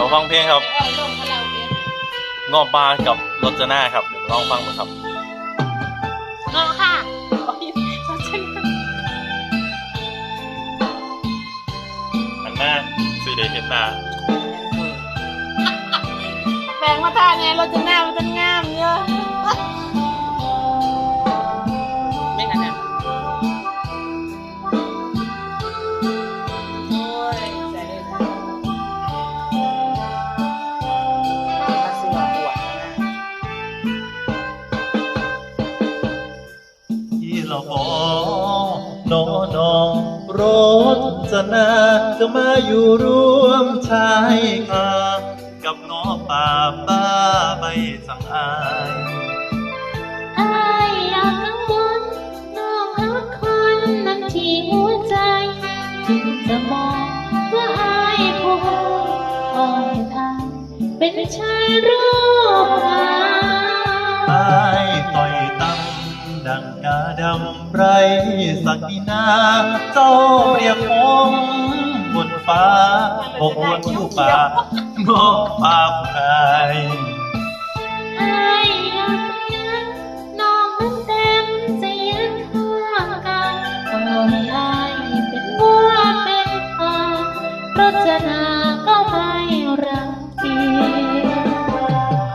ยวฟังเพลงครับ เอาลงคาราโอเกะ งอบปลากับรจนาครับเดี๋ยวลองฟังดูครับ เงาะค่ะโอ้ยฉัน อันหน้าซีเดย์เฮดหน้า แปลงมาทานไงเราจะหน้ามันต้องงามเยอะไม่ขนาดโอ้ยใส่เลยนะมาซื้อมาปวดนะ ที่เราขอน้องน้องรจนาจะมาอยู่ร่วมชายคากับน้องป่าป้าใบสังอาย อายอยากกังวลน้องฮักคนนั้นที่หัวใจถึงจะมองว่าอายผู้ให้อ่อนทางเป็นชายรูปงาม อายต่อยตั้งดังกาดำไรสักดินาเจ้าเปรียบผมบนฟ้าอกบนผู้ป่างอกป่าผู้ชาย อายอยากยันน้องนั้นเต็มใจยันข้างกายต่อให้อายเป็นวัวเป็นควายรจนาก็ไม่รังเกียจ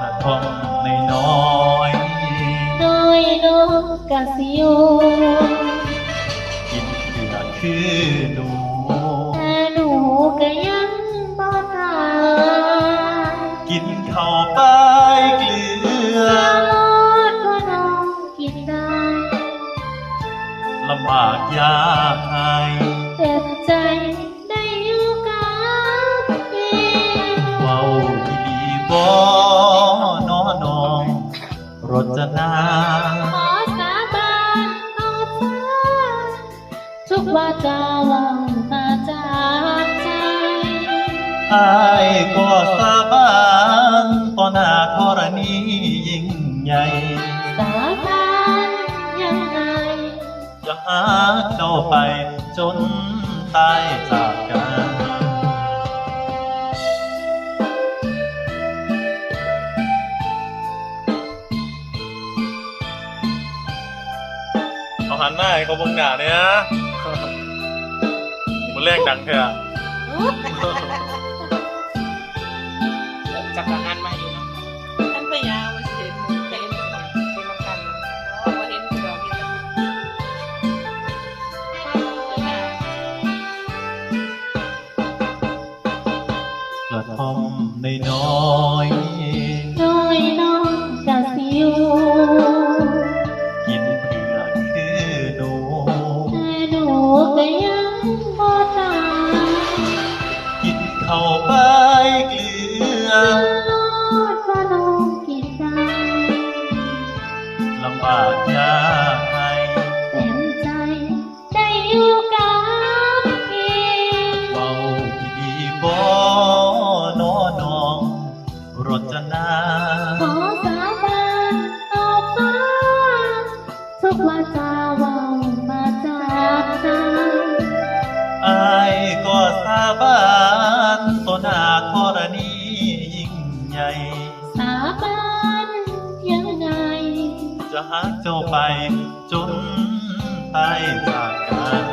กระทงในน้อย น้อยนกกะสิโย กินเผือกคือหนู แต่หนูก็ยังบ่ตาย กินข้าวไปเกลือ โลดก็น้องกินได้ ลำบากยากให้ เต็มใจได้อยู่กับพี่ เว้าอีหลีบ่น้อน้องรจนา ขอสาบานต่อฟ้าทุกวาจาเว่ามาจากใจ อายก็สาบานต่อหน้าธรณียิ่งใหญ่ สาบานยังไง จะหาเจ้าไปจนตายจากกัน เอาหันหน้าให้เขาบังหน้าเนี่ยมันแรงดังแค่อะ จักรหันมาอยู่เนาะ ท่านพยามาเห็นไปเห็นตรงไหน เป็นน้ำกัน อ๋อมาเห็นเกือบเห็นแล้ว กระท่อมในน้อย น้อยน้องกะสิอยู่ กินเผือกคือหนู แต่หนูก็ยังบ่ตาย กินข้าวไปเกลือ โลดว่าน้องกินได้ ลำบากยากให้ เต็มใจได้อยู่กับพี่ เบาดีบ่น้อน้องรจนา ขอสาบานต่อฟ้าทุกวาจาเว่ามาจากใจ อายก็สาบานต่อหน้าธรณียิ่งใหญ่ สาบานยังไง จะหาเจ้าไปจนตายจากกัน